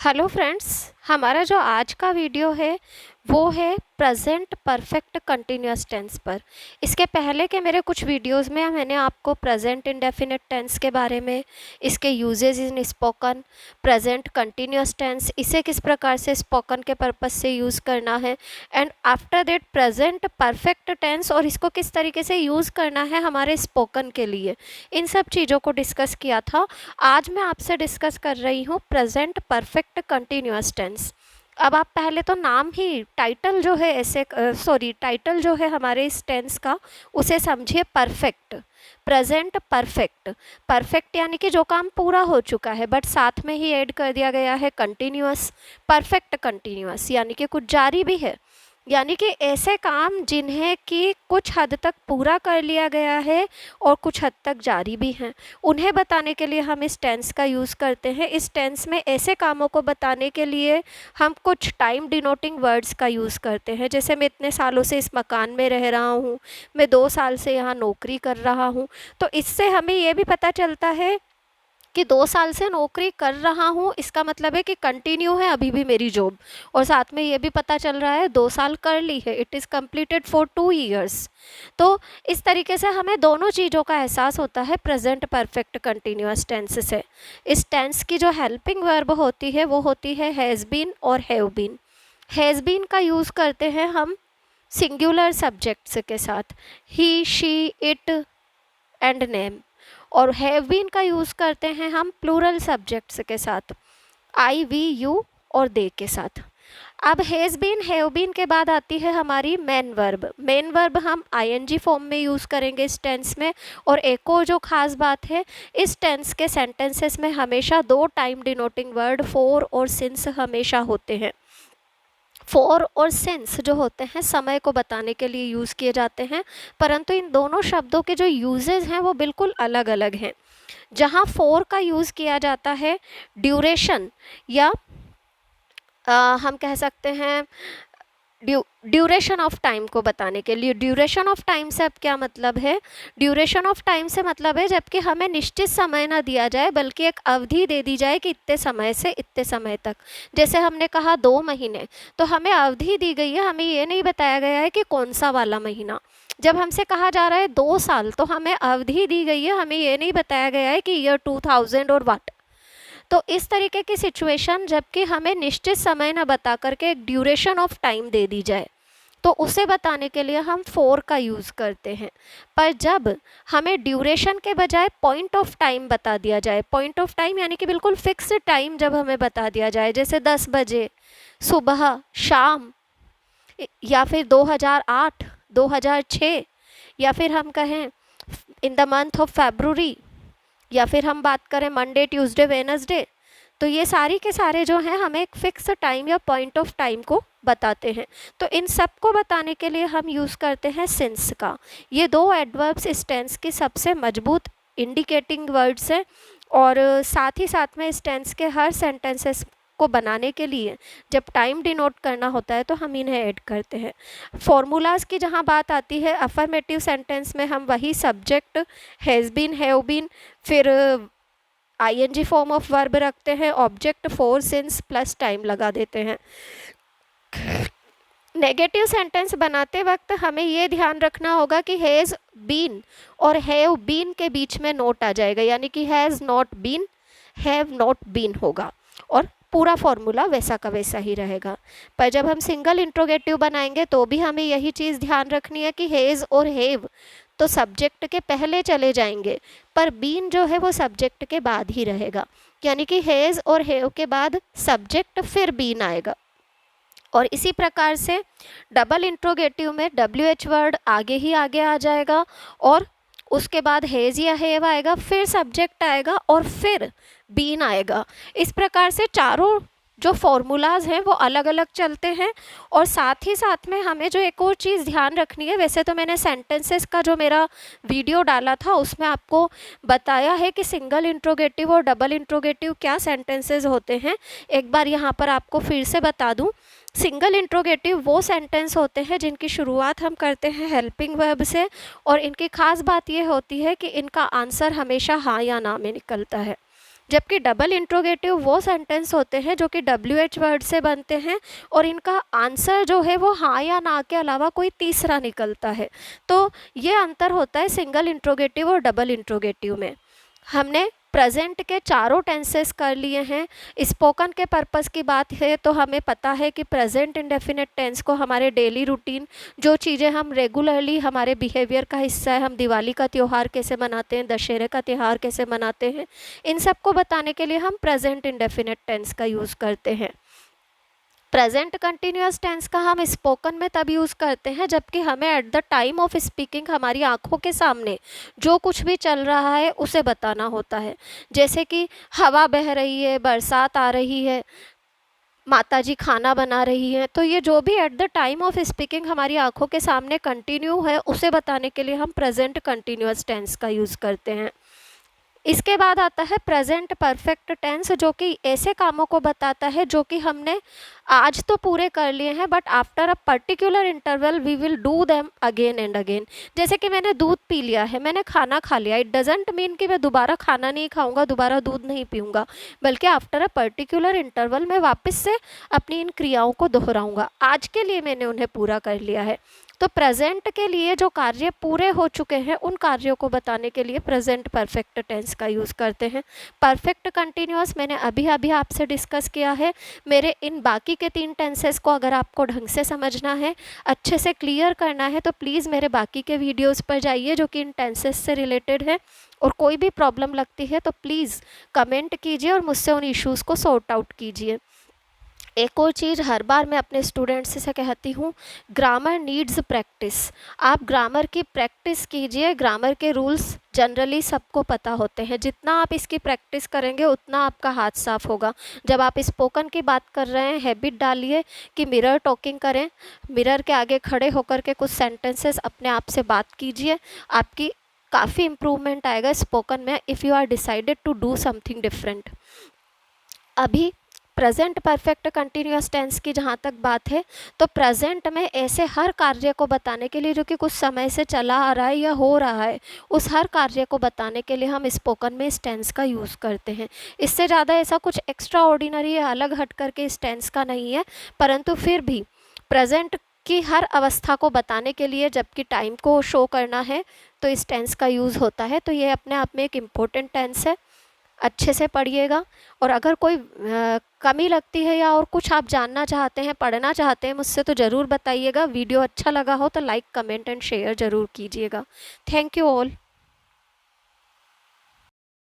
Hello friends, हमारा जो आज का वीडियो है वो है प्रेजेंट परफेक्ट कंटिन्यूअस टेंस पर। इसके पहले के मेरे कुछ वीडियोस में मैंने आपको प्रेजेंट इंडेफिनिट टेंस के बारे में, इसके uses in spoken, present continuous tense, इसे किस प्रकार से स्पोकन के पर्पस से यूज़ करना है, and after that present perfect tense और इसको किस तरीके से यूज़ करना है हमारे स्पोकन के लिए, इन सब चीज़ों को डिस्कस किया था। आज मैं आपसे डिस्कस कर रही हूँ प्रेजेंट परफेक्ट कंटिन्यूअस टेंस। अब आप पहले तो नाम ही टाइटल जो है टाइटल जो है हमारे इस टेंस का, उसे समझिए परफेक्ट। प्रेजेंट परफेक्ट, परफेक्ट यानी कि जो काम पूरा हो चुका है, बट साथ में ही ऐड कर दिया गया है कंटिन्यूअस। परफेक्ट कंटिन्यूअस यानी कि कुछ जारी भी है, यानी कि ऐसे काम जिन्हें कि कुछ हद तक पूरा कर लिया गया है और कुछ हद तक जारी भी हैं, उन्हें बताने के लिए हम इस टेंस का यूज़ करते हैं। इस टेंस में ऐसे कामों को बताने के लिए हम कुछ टाइम डिनोटिंग वर्ड्स का यूज़ करते हैं। जैसे मैं इतने सालों से इस मकान में रह रहा हूँ, मैं 2 साल से यहाँ नौकरी कर रहा हूँ, तो इससे हमें ये भी पता चलता है कि 2 साल से नौकरी कर रहा हूँ, इसका मतलब है कि कंटिन्यू है अभी भी मेरी जॉब। और साथ में ये भी पता चल रहा है 2 साल कर ली है, it is completed for 2 years. तो इस तरीके से हमें दोनों चीज़ों का एहसास होता है प्रेजेंट परफेक्ट कंटिन्यूअस टेंस से। इस टेंस की जो हेल्पिंग वर्ब होती है वो होती है हैज़ बीन और हैव बीन। हैज़ बीन का यूज़ करते हैं हम सिंगुलर सब्जेक्ट्स के साथ, ही, शी, इट एंड नेम, और हैव बीन का यूज़ करते हैं हम प्लूरल सब्जेक्ट्स के साथ, आई, वी, यू और दे के साथ। अब हैज़ बीन हैव बीन के बाद आती है हमारी मेन वर्ब। मेन वर्ब हम आईएनजी फॉर्म में यूज़ करेंगे इस टेंस में। और एक और जो खास बात है, इस टेंस के सेंटेंसेस में हमेशा 2 टाइम डिनोटिंग वर्ड फॉर और सिंस हमेशा होते हैं। फॉर और सिंस जो होते हैं समय को बताने के लिए यूज़ किए जाते हैं, परंतु इन दोनों शब्दों के जो यूजेस हैं वो बिल्कुल अलग अलग हैं। जहाँ फॉर का यूज़ किया जाता है ड्यूरेशन या हम कह सकते हैं ड्यूरेशन ऑफ टाइम को बताने के लिए। ड्यूरेशन ऑफ टाइम से अब क्या मतलब है? ड्यूरेशन ऑफ टाइम से मतलब है जबकि हमें निश्चित समय ना दिया जाए बल्कि एक अवधि दे दी जाए कि इतने समय से इतने समय तक। जैसे हमने कहा 2 महीने, तो हमें अवधि दी गई है, हमें ये नहीं बताया गया है कि कौन सा वाला महीना। जब हमसे कहा जा रहा है 2 साल, तो हमें अवधि दी गई है, हमें ये नहीं बताया गया है कि ईयर 2000 और वाट। तो इस तरीके की सिचुएशन जबकि हमें निश्चित समय न बता करके एक ड्यूरेशन ऑफ टाइम दे दी जाए, तो उसे बताने के लिए हम फॉर का यूज़ करते हैं। पर जब हमें ड्यूरेशन के बजाय पॉइंट ऑफ टाइम बता दिया जाए, पॉइंट ऑफ टाइम यानी कि बिल्कुल फिक्स टाइम जब हमें बता दिया जाए, जैसे 10 बजे, सुबह, शाम, या फिर 2008, 2006, या फिर हम कहें in the month of February, या फिर हम बात करें मंडे, ट्यूसडे, वेनसडे, तो ये सारी के सारे जो हैं हमें एक फिक्स टाइम या पॉइंट ऑफ टाइम को बताते हैं। तो इन सब को बताने के लिए हम यूज़ करते हैं सिंस का। ये 2 एडवर्ब्स इस टेंस की सबसे मजबूत इंडिकेटिंग वर्ड्स हैं, और साथ ही साथ में इस टेंस के हर सेंटेंसेस को बनाने के लिए जब टाइम डिनोट करना होता है तो हम इन्हें ऐड करते हैं। फॉर्मूलाज की जहाँ बात आती है, अफर्मेटिव सेंटेंस में हम वही subject has been, have been, फिर आईएनजी फॉर्म ऑफ वर्ब रखते हैं, object, for, since plus time लगा देते हैं। नेगेटिव सेंटेंस बनाते वक्त हमें ये ध्यान रखना होगा कि हैज़ बीन और हैव बीन के बीच में नोट आ जाएगा, यानी कि has not been, have not been होगा, और पूरा फॉर्मूला वैसा का वैसा ही रहेगा। पर जब हम सिंगल इंट्रोगेटिव बनाएंगे तो भी हमें यही चीज़ ध्यान रखनी है कि हैज़ और हैव तो सब्जेक्ट के पहले चले जाएंगे, पर बीन जो है वो सब्जेक्ट के बाद ही रहेगा, यानी कि हैज़ और हैव के बाद सब्जेक्ट फिर बीन आएगा। और इसी प्रकार से डबल इंट्रोगेटिव में WH वर्ड आगे ही आगे आ जाएगा, और उसके बाद हैज़ या हैव आएगा, फिर सब्जेक्ट आएगा और फिर बीन आएगा। इस प्रकार से चारों जो फॉर्मूलाज हैं वो अलग अलग चलते हैं। और साथ ही साथ में हमें जो एक और चीज़ ध्यान रखनी है, वैसे तो मैंने सेंटेंसेस का जो मेरा वीडियो डाला था उसमें आपको बताया है कि सिंगल इंट्रोगेटिव और डबल इंट्रोगेटिव क्या सेंटेंसेस होते हैं। एक बार यहाँ पर आपको फिर से बता दूँ, सिंगल इंट्रोगेटिव वो सेंटेंस होते हैं जिनकी शुरुआत हम करते हैं हेल्पिंग वर्ब से, और इनकी खास बात ये होती है कि इनका आंसर हमेशा हाँ या ना में निकलता है। जबकि डबल इंट्रोगेटिव वो सेंटेंस होते हैं जो कि WH वर्ड से बनते हैं और इनका आंसर जो है वो हाँ या ना के अलावा कोई तीसरा निकलता है। तो ये अंतर होता है सिंगल इंट्रोगेटिव और डबल इंट्रोगेटिव में। हमने प्रेजेंट के चारों टेंसेस कर लिए हैं। स्पोकन के पर्पस की बात है तो हमें पता है कि प्रेजेंट इंडेफिनिट टेंस को हमारे डेली रूटीन, जो चीज़ें हम रेगुलरली हमारे बिहेवियर का हिस्सा है, हम दिवाली का त्यौहार कैसे मनाते हैं, दशहरे का त्यौहार कैसे मनाते हैं, इन सब को बताने के लिए हम प्रेजेंट इंडेफिनिट टेंस का यूज़ करते हैं। प्रेजेंट कंटिन्यूअस टेंस का हम स्पोकन में तब यूज़ करते हैं जबकि हमें at the time of speaking हमारी आंखों के सामने जो कुछ भी चल रहा है उसे बताना होता है। जैसे कि हवा बह रही है, बरसात आ रही है, माता जी खाना बना रही हैं, तो ये जो भी at the time of speaking हमारी आंखों के सामने कंटिन्यू है उसे बताने के लिए हम प्रेजेंट कंटिन्यूअस टेंस का यूज़ करते हैं। इसके बाद आता है प्रेजेंट परफेक्ट टेंस, जो कि ऐसे कामों को बताता है जो कि हमने आज तो पूरे कर लिए हैं but after a particular interval we will do them again and again. जैसे कि मैंने दूध पी लिया है, मैंने खाना खा लिया, इट डजेंट मीन कि मैं दोबारा खाना नहीं खाऊंगा, दोबारा दूध नहीं पीऊँगा, बल्कि आफ्टर अ पर्टिकुलर इंटरवल मैं वापस से अपनी इन क्रियाओं को दोहराऊँगा। आज के लिए मैंने उन्हें पूरा कर लिया है। तो प्रेजेंट के लिए जो कार्य पूरे हो चुके हैं उन कार्यों को बताने के लिए प्रेजेंट परफेक्ट टेंस का यूज़ करते हैं। परफेक्ट कंटिन्यूअस मैंने अभी अभी आपसे डिस्कस किया है। मेरे इन बाकी के 3 टेंसेस को अगर आपको ढंग से समझना है, अच्छे से क्लियर करना है, तो प्लीज़ मेरे बाकी के वीडियोज़ पर जाइए जो कि इन टेंसेस से रिलेटेड है। और कोई भी प्रॉब्लम लगती है तो प्लीज़ कमेंट कीजिए और मुझसे उन इश्यूज़ को सॉर्ट आउट कीजिए। एक और चीज़ हर बार मैं अपने स्टूडेंट्स से कहती हूँ, ग्रामर नीड्स प्रैक्टिस। आप ग्रामर की प्रैक्टिस कीजिए। ग्रामर के रूल्स जनरली सबको पता होते हैं, जितना आप इसकी प्रैक्टिस करेंगे उतना आपका हाथ साफ होगा। जब आप स्पोकन की बात कर रहे हैं, हैबिट डालिए कि मिरर टॉकिंग करें, मिरर के आगे खड़े होकर के कुछ सेंटेंसेस अपने आप से बात कीजिए। आपकी काफ़ी इम्प्रूवमेंट आएगा स्पोकन में if you are decided to do something different. अभी प्रेजेंट परफेक्ट कंटिन्यूअस टेंस की जहाँ तक बात है, तो प्रेजेंट में ऐसे हर कार्य को बताने के लिए जो कि कुछ समय से चला आ रहा है या हो रहा है, उस हर कार्य को बताने के लिए हम स्पोकन में इस टेंस का यूज़ करते हैं। इससे ज़्यादा ऐसा कुछ एक्स्ट्रा ऑर्डिनरी या अलग हट करके इस टेंस का नहीं है, परंतु फिर भी प्रेजेंट की हर अवस्था को बताने के लिए जबकि टाइम को शो करना है तो इस टेंस का यूज़ होता है। तो ये अपने आप में एक इम्पोर्टेंट टेंस है, अच्छे से पढ़िएगा। और अगर कोई कमी लगती है या और कुछ आप जानना चाहते हैं, पढ़ना चाहते हैं मुझसे, तो ज़रूर बताइएगा। वीडियो अच्छा लगा हो तो लाइक, कमेंट एंड शेयर ज़रूर कीजिएगा। Thank you all.